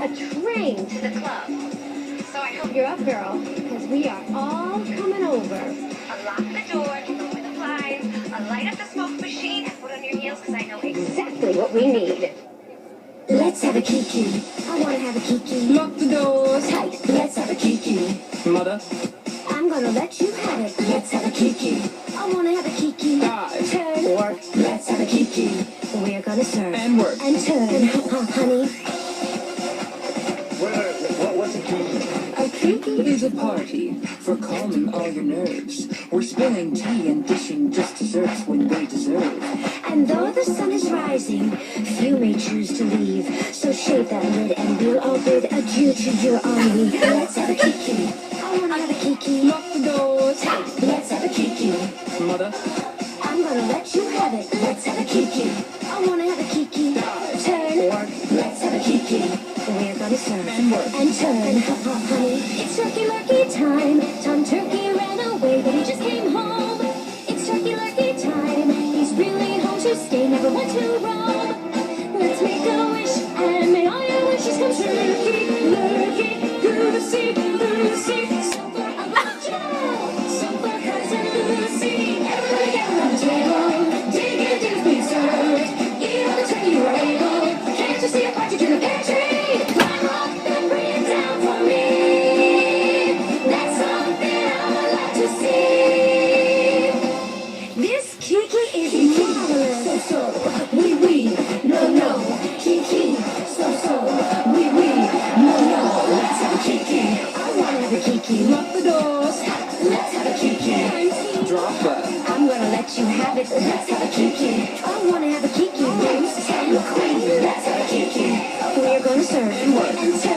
a train to the club. So I hope you're up, girl, because we are all coming over. Unlock the door, go with the flies, light up the smoke machine, and put on your heels, because I know exactly what we need. Let's have a kiki. I want to have a kiki. Lock the doors. Tight. Let's have a kiki. Mother. I'm gonna let you have it. Let's have a kiki. I want to have a kiki. Dive. Turn. Work. Let's have a kiki. We're gonna serve. And work. And turn. Honey. What's a kiki? A kiki is a party for calming all your nerves. We're spilling tea and dishing just desserts when they deserve. And though the sun is rising, few may choose to leave. So shave that lid and we'll all bid adieu to your army. Let's have a kiki. I wanna have a kiki. Lock the doors. Tight. Let's have a kiki. Mother. I'm gonna let you have it. Let's have a kiki. I wanna have a kiki. Dive. Turn. Work. Let's have a kiki. We're gonna serve. And work. And turn. Honey, it's turkey lurkey time. Tom Turkey ran away, but he just came home. It's turkey lurkey time. He's really home to stay, never went to Rome. Let's make a wish, and may all your wishes come true. Turkey lurkey, Lucy, Lucy. Super Uncle Joe, super cousin Lucy. Everybody get around the table. Dig and dig being served. Eat all the turkey you are able. Can't you see a partridge in the pear tree? Climb up and bring it down for me. That's something I would like to see. This kiki is marvelous. So, oui, no, kiki. So, oui, no. Let's have a kiki. I wanna have a kiki. Lock the doors. Let's have a kiki. Drop that. I'm gonna let you have it. Let's have a kiki. I wanna have a kiki. Deuce, 10, queen. Let's have a kiki. We're gonna serve and turn.